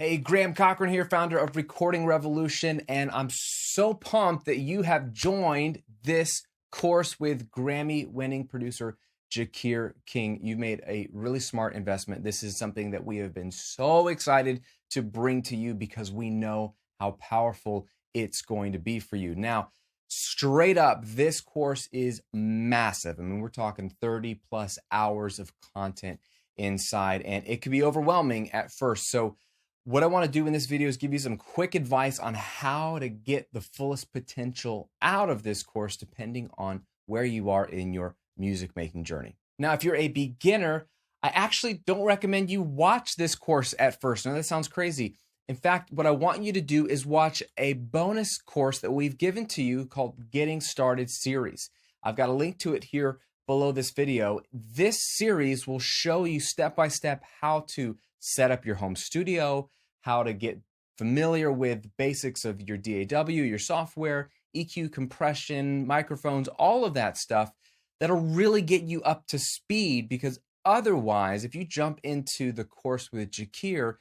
Hey, Graham Cochran here, founder of Recording Revolution, and I'm so pumped that you have joined this course with Grammy-winning producer Jacquire King. You made a really smart investment. This is something that we have been so excited to bring to you because we know how powerful it's going to be for you. Now, straight up, this course is massive. I mean, we're talking 30 plus hours of content inside, and it can be overwhelming at first. So what I want to do in this video is give you some quick advice on how to get the fullest potential out of this course, depending on where you are in your music making journey. Now, if you're a beginner, I actually don't recommend you watch this course at first. Now, that sounds crazy. In fact, what I want you to do is watch a bonus course that we've given to you called Getting Started Series. I've got a link to it here below this video. This series will show you step-by-step how to set up your home studio, how to get familiar with basics of your DAW, your software, EQ, compression, microphones, all of that stuff that'll really get you up to speed, because otherwise, if you jump into the course with Jacquire,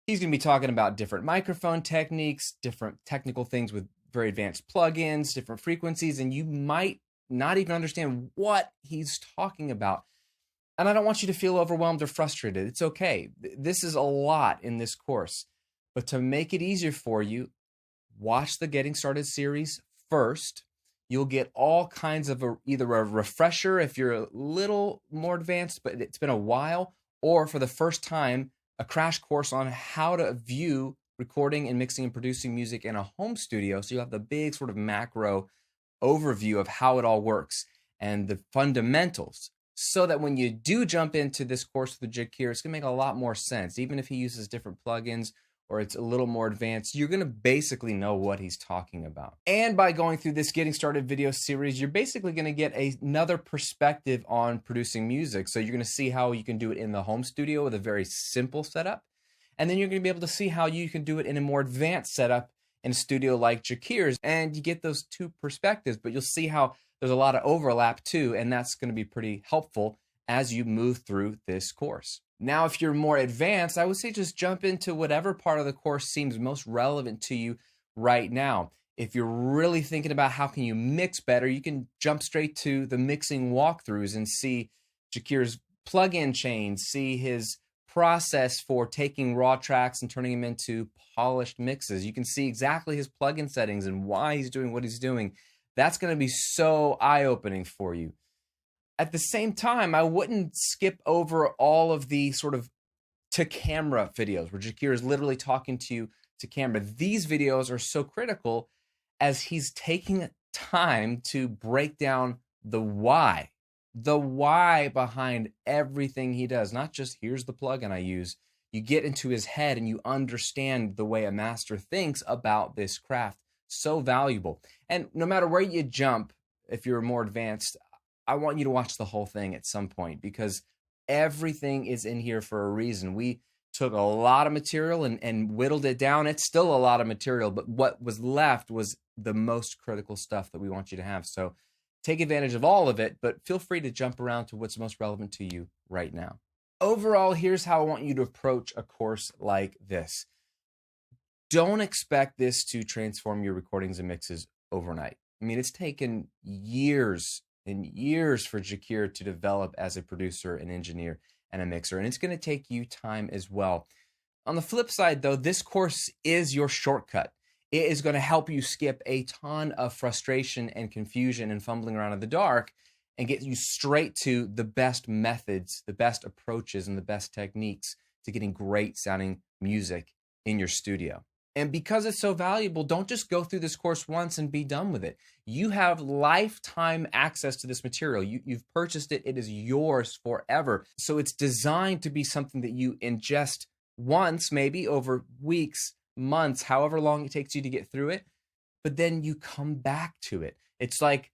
he's going to be talking about different microphone techniques, different technical things with very advanced plugins, different frequencies, and you might not even understand what he's talking about. And I don't want you to feel overwhelmed or frustrated. It's okay. This is a lot in this course. But to make it easier for you, watch the Getting Started series first. You'll get all kinds of either a refresher if you're a little more advanced, but it's been a while, or for the first time, a crash course on how to view recording and mixing and producing music in a home studio. So you have the big sort of macro overview of how it all works and the fundamentals, so that when you do jump into this course with Jacquire, it's going to make a lot more sense. Even if he uses different plugins or it's a little more advanced, you're going to basically know what he's talking about. And by going through this Getting Started video series, you're basically going to get another perspective on producing music. So you're going to see how you can do it in the home studio with a very simple setup. And then you're going to be able to see how you can do it in a more advanced setup in a studio like Jacquire's. And you get those two perspectives, but you'll see how there's a lot of overlap too, and that's going to be pretty helpful as you move through this course. Now, if you're more advanced, I would say just jump into whatever part of the course seems most relevant to you right now. If you're really thinking about how can you mix better, you can jump straight to the mixing walkthroughs and see Jacquire's plugin chains, see his process for taking raw tracks and turning them into polished mixes. You can see exactly his plugin settings and why he's doing what he's doing. That's going to be so eye-opening for you. At the same time, I wouldn't skip over all of the sort of to-camera videos where Jacquire is literally talking to you to camera. These videos are so critical as he's taking time to break down the why behind everything he does. Not just, here's the plugin I use. You get into his head and you understand the way a master thinks about this craft. So valuable. And no matter where you jump, if you're more advanced, I want you to watch the whole thing at some point, because everything is in here for a reason. We took a lot of material and whittled it down. It's still a lot of material, but what was left was the most critical stuff that we want you to have. So take advantage of all of it, but feel free to jump around to what's most relevant to you right now. Overall, here's how I want you to approach a course like this. Don't expect this to transform your recordings and mixes overnight. I mean, it's taken years and years for Jacquire to develop as a producer, an engineer, and a mixer, and it's going to take you time as well. On the flip side, though, this course is your shortcut. It is going to help you skip a ton of frustration and confusion and fumbling around in the dark and get you straight to the best methods, the best approaches, and the best techniques to getting great sounding music in your studio. And because it's so valuable, don't just go through this course once and be done with it. You have lifetime access to this material. You've purchased it. It is yours forever. So it's designed to be something that you ingest once, maybe over weeks, months, however long it takes you to get through it. But then you come back to it. It's like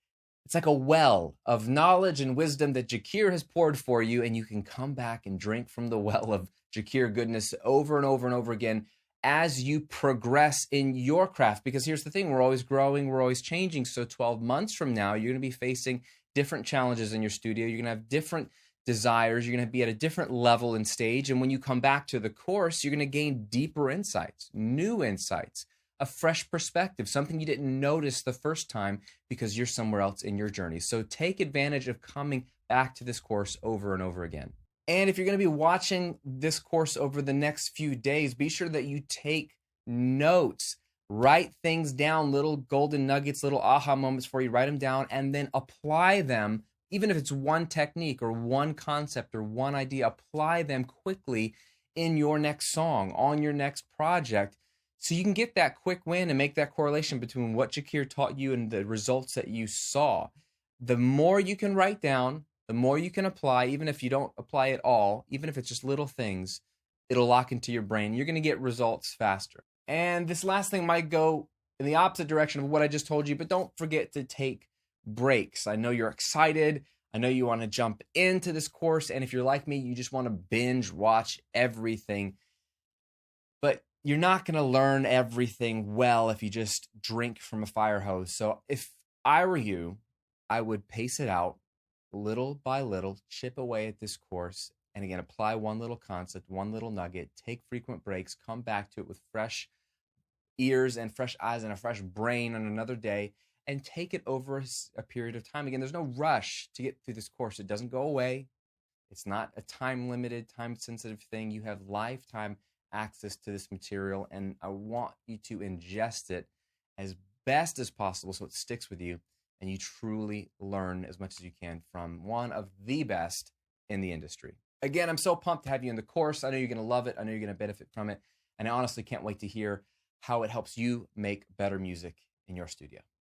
a well of knowledge and wisdom that Jacquire has poured for you, and you can come back and drink from the well of Jacquire goodness over and over and over again as you progress in your craft. Because here's the thing, we're always growing, we're always changing. So 12 months from now, you're going to be facing different challenges in your studio. You're going to have different desires. You're going to be at a different level and stage. And when you come back to the course, you're going to gain deeper insights, new insights, a fresh perspective, something you didn't notice the first time because you're somewhere else in your journey. So take advantage of coming back to this course over and over again. And if you're going to be watching this course over the next few days, be sure that you take notes, write things down, little golden nuggets, little aha moments for you, write them down, and then apply them. Even if it's one technique or one concept or one idea, apply them quickly in your next song, on your next project, so you can get that quick win and make that correlation between what Jacquire taught you and the results that you saw. The more you can write down, the more you can apply, even if you don't apply it all, even if it's just little things, it'll lock into your brain. You're going to get results faster. And this last thing might go in the opposite direction of what I just told you, but don't forget to take breaks. I know you're excited. I know you want to jump into this course. And if you're like me, you just want to binge watch everything. But you're not going to learn everything well if you just drink from a fire hose. So if I were you, I would pace it out little by little, chip away at this course. And again, apply one little concept, one little nugget, take frequent breaks, come back to it with fresh ears and fresh eyes and a fresh brain on another day, and take it over a period of time. Again, there's no rush to get through this course. It doesn't go away. It's not a time-limited, time-sensitive thing. You have lifetime access to this material, and I want you to ingest it as best as possible so it sticks with you and you truly learn as much as you can from one of the best in the industry. Again, I'm so pumped to have you in the course. I know you're going to love it. I know you're going to benefit from it. And I honestly can't wait to hear how it helps you make better music in your studio.